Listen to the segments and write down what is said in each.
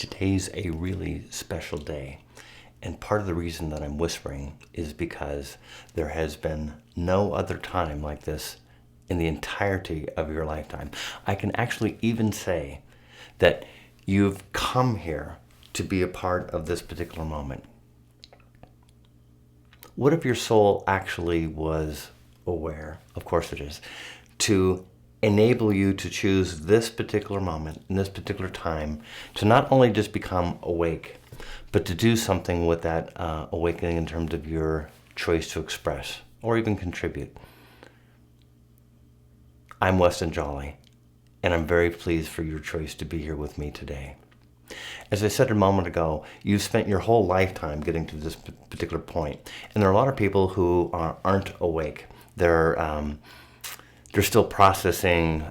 Today's a really special day, and part of the reason that I'm whispering is because there has been no other time like this in the entirety of your lifetime. I can actually even say that you've come here to be a part of this particular moment. What if your soul actually was aware, of course it is, to enable you to choose this particular moment, in this particular time, to not only just become awake, but to do something with that awakening in terms of your choice to express or even contribute. I'm Weston Jolly, and I'm very pleased for your choice to be here with me today. As I said a moment ago, you've spent your whole lifetime getting to this particular point, and there are a lot of people who aren't awake. They're still processing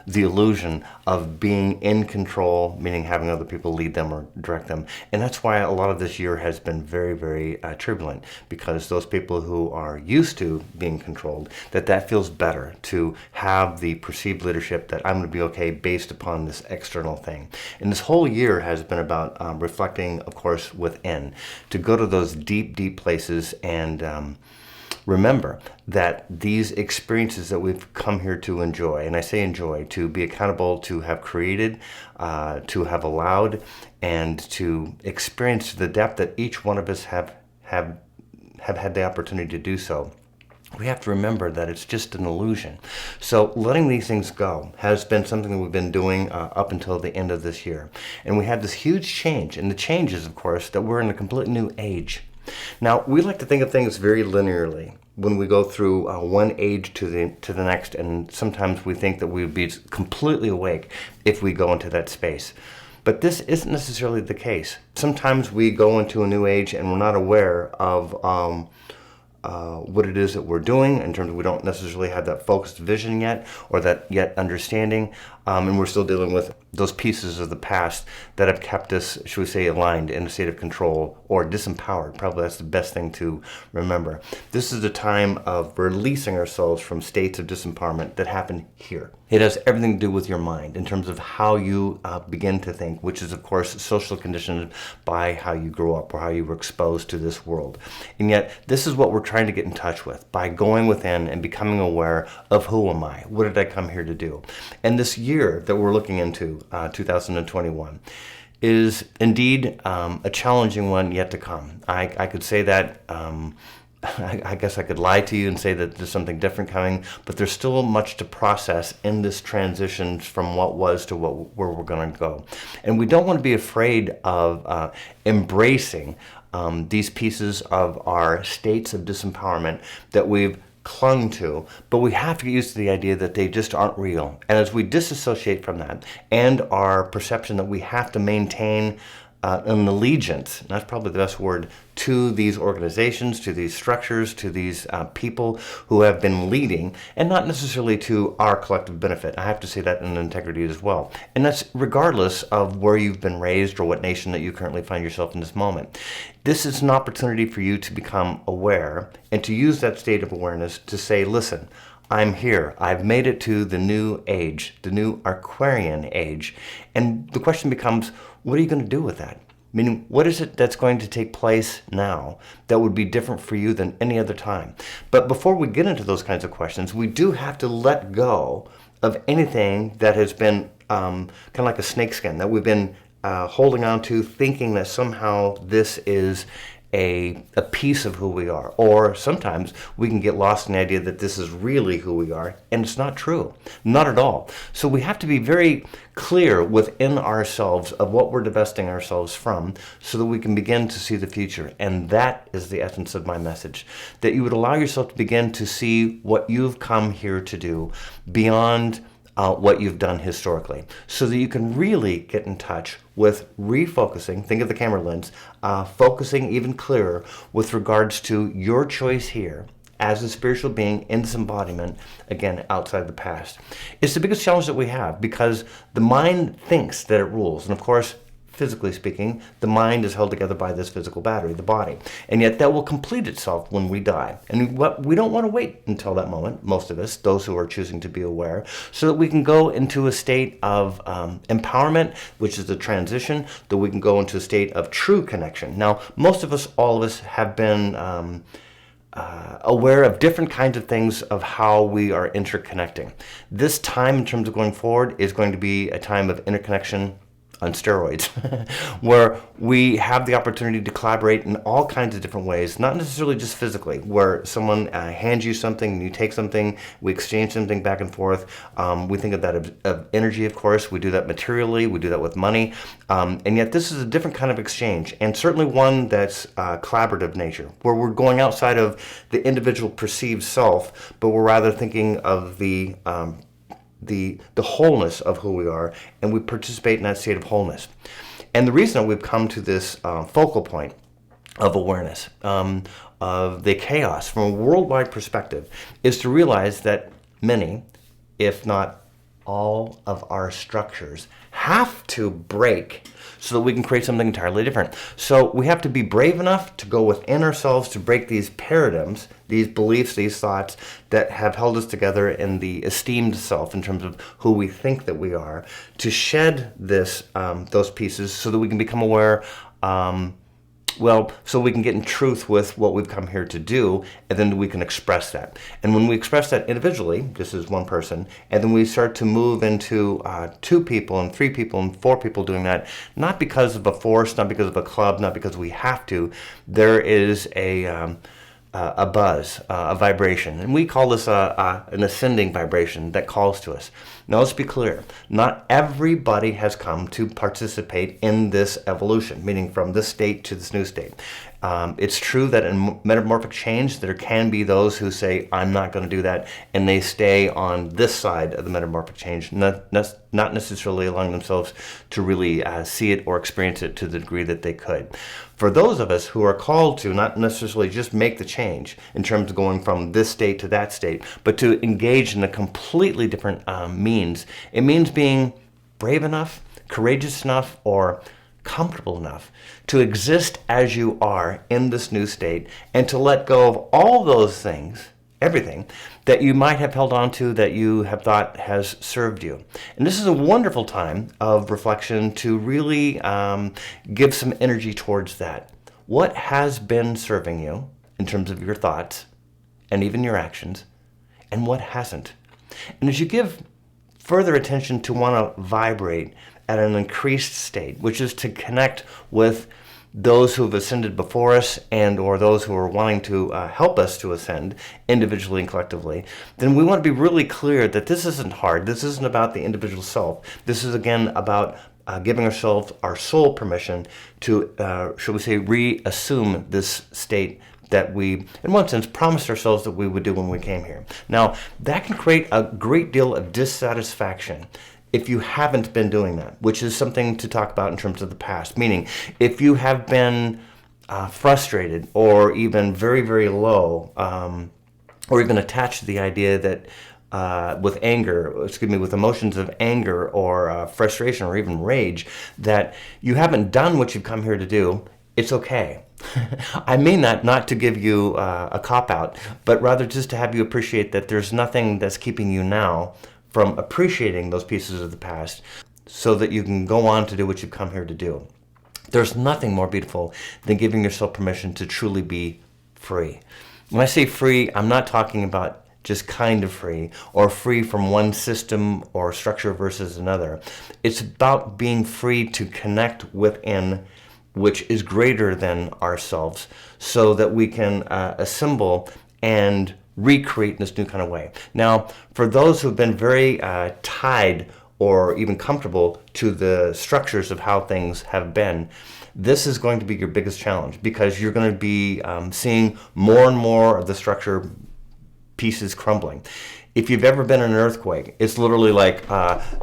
the illusion of being in control, meaning having other people lead them or direct them. And that's why a lot of this year has been very, very turbulent, because those people who are used to being controlled, that feels better to have the perceived leadership that I'm going to be okay based upon this external thing. And this whole year has been about reflecting, of course, within, to go to those deep, deep places and remember that these experiences that we've come here to enjoy, and I say enjoy, to be accountable, to have created, to have allowed, and to experience to the depth that each one of us have had the opportunity to do so. We have to remember that it's just an illusion. So letting these things go has been something that we've been doing up until the end of this year. And we have this huge change, and the change is, of course, that we're in a completely new age. Now, we like to think of things very linearly when we go through one age to the next, and sometimes we think that we would be completely awake if we go into that space. But this isn't necessarily the case. Sometimes we go into a new age and we're not aware of what it is that we're doing, in terms of we don't necessarily have that focused vision yet, or that yet understanding, and we're still dealing with those pieces of the past that have kept us, should we say, aligned in a state of control or disempowered. Probably that's the best thing to remember. This is the time of releasing ourselves from states of disempowerment that happen here. It has everything to do with your mind in terms of how you begin to think, which is, of course, social conditioned by how you grew up or how you were exposed to this world. And yet, this is what we're trying to get in touch with by going within and becoming aware of who am I? What did I come here to do? And this year that we're looking into, 2021, is indeed a challenging one yet to come. I could say that, I guess I could lie to you and say that there's something different coming, but there's still much to process in this transition from what was to where we're going to go. And we don't want to be afraid of embracing these pieces of our states of disempowerment that we've clung to, but we have to get used to the idea that they just aren't real. And as we disassociate from that, and our perception that we have to maintain an allegiance, and that's probably the best word, to these organizations, to these structures, to these people who have been leading, and not necessarily to our collective benefit. I have to say that in integrity as well. And that's regardless of where you've been raised or what nation that you currently find yourself in this moment. This is an opportunity for you to become aware and to use that state of awareness to say, listen, I'm here. I've made it to the new age, the new Aquarian age. And the question becomes, what are you going to do with that? Meaning, what is it that's going to take place now that would be different for you than any other time? But before we get into those kinds of questions, we do have to let go of anything that has been kind of like a snakeskin, that we've been holding on to, thinking that somehow this is a piece of who we are. Or sometimes we can get lost in the idea that this is really who we are, and it's not true. Not at all. So we have to be very clear within ourselves of what we're divesting ourselves from so that we can begin to see the future. And that is the essence of my message, that you would allow yourself to begin to see what you've come here to do beyond what you've done historically, so that you can really get in touch with refocusing, think of the camera lens, focusing even clearer with regards to your choice here as a spiritual being in this embodiment, again, outside the past. It's the biggest challenge that we have, because the mind thinks that it rules. And of course, physically speaking, the mind is held together by this physical battery, the body. And yet that will complete itself when we die. And we don't want to wait until that moment, most of us, those who are choosing to be aware, so that we can go into a state of empowerment, which is the transition, that we can go into a state of true connection. Now, most of us, all of us, have been aware of different kinds of things of how we are interconnecting. This time, in terms of going forward, is going to be a time of interconnection on steroids, where we have the opportunity to collaborate in all kinds of different ways, not necessarily just physically, where someone hands you something and you take something, we exchange something back and forth. We think of that of energy, of course. We do that materially, we do that with money, and yet this is a different kind of exchange, and certainly one that's collaborative nature, where we're going outside of the individual perceived self, but we're rather thinking of the wholeness of who we are, and we participate in that state of wholeness. And the reason that we've come to this focal point of awareness, of the chaos from a worldwide perspective, is to realize that many, if not all of our structures, have to break so that we can create something entirely different. So we have to be brave enough to go within ourselves to break these paradigms, these beliefs, these thoughts that have held us together in the esteemed self in terms of who we think that we are, to shed those pieces so that we can become aware, so we can get in truth with what we've come here to do, and then we can express that. And when we express that individually, just as one person, and then we start to move into 2 people and 3 people and 4 people doing that, not because of a force, not because of a club, not because we have to, there is a buzz, a vibration. And we call this an ascending vibration that calls to us. Now let's be clear, not everybody has come to participate in this evolution, meaning from this state to this new state. It's true that in metamorphic change, there can be those who say, I'm not going to do that, and they stay on this side of the metamorphic change, not necessarily allowing themselves to really see it or experience it to the degree that they could. For those of us who are called to not necessarily just make the change in terms of going from this state to that state, but to engage in a completely different means, it means being brave enough, courageous enough, or comfortable enough to exist as you are in this new state, and to let go of all those things, everything that you might have held on to that you have thought has served you. And this is a wonderful time of reflection to really give some energy towards that. What has been serving you in terms of your thoughts and even your actions, and what hasn't? And as you give further attention to want to vibrate at an increased state, which is to connect with those who have ascended before us and or those who are wanting to help us to ascend individually and collectively, then we want to be really clear that this isn't hard. This isn't about the individual self. This is, again, about giving ourselves, our soul, permission to, shall we say, reassume this state that we, in one sense, promised ourselves that we would do when we came here. Now, that can create a great deal of dissatisfaction if you haven't been doing that, which is something to talk about in terms of the past. Meaning, if you have been frustrated or even very, very low, or even attached to the idea that with emotions of anger or frustration or even rage, that you haven't done what you've come here to do, it's okay. I mean that not to give you a cop-out, but rather just to have you appreciate that there's nothing that's keeping you now from appreciating those pieces of the past so that you can go on to do what you've come here to do. There's nothing more beautiful than giving yourself permission to truly be free. When I say free, I'm not talking about just kind of free or free from one system or structure versus another. It's about being free to connect within, which is greater than ourselves, so that we can assemble and recreate in this new kind of way. Now, for those who have been very tied or even comfortable to the structures of how things have been, this is going to be your biggest challenge, because you're going to be seeing more and more of the structure pieces crumbling. If you've ever been in an earthquake, it's literally like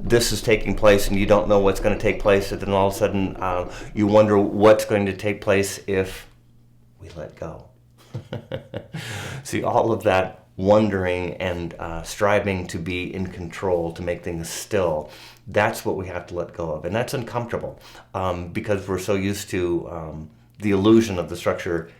this is taking place and you don't know what's going to take place, and then all of a sudden you wonder what's going to take place if we let go. See, all of that wondering and striving to be in control, to make things still, That's what we have to let go of. And that's uncomfortable because we're so used to the illusion of the structure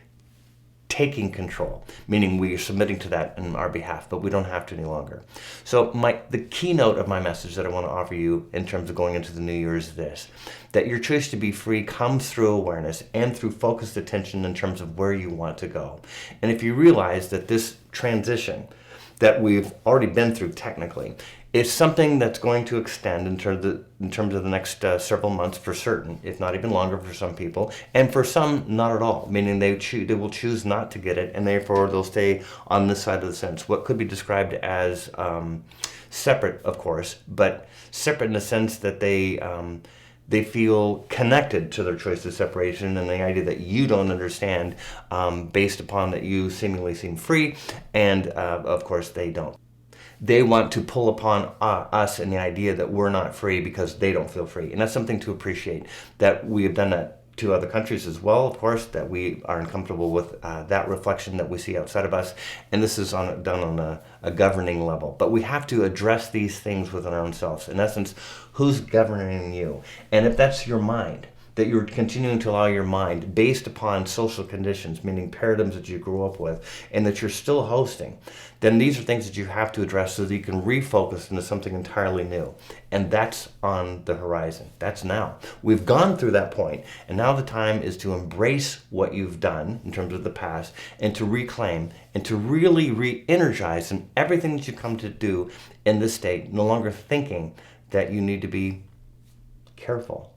taking control, meaning we are submitting to that in our behalf, but we don't have to any longer. So the keynote of my message that I want to offer you in terms of going into the new year is this, that your choice to be free comes through awareness and through focused attention in terms of where you want to go. And if you realize that this transition that we've already been through technically is something that's going to extend in terms of the next several months for certain, if not even longer for some people, and for some not at all, meaning they will choose not to get it, and therefore they'll stay on this side of the fence. What could be described as separate, of course, but separate in the sense that they feel connected to their choice of separation and the idea that you don't understand based upon that you seemingly seem free, and of course they don't. They want to pull upon us and the idea that we're not free because they don't feel free. And that's something to appreciate, that we have done that to other countries as well, of course, that we are uncomfortable with that reflection that we see outside of us. And this is done on a governing level. But we have to address these things within our own selves. In essence, who's governing you? And if that's your mind, that you're continuing to allow your mind based upon social conditions, meaning paradigms that you grew up with, and that you're still hosting, then these are things that you have to address so that you can refocus into something entirely new. And that's on the horizon. That's now. We've gone through that point, and now the time is to embrace what you've done in terms of the past and to reclaim and to really re-energize in everything that you come to do in this state, no longer thinking that you need to be careful.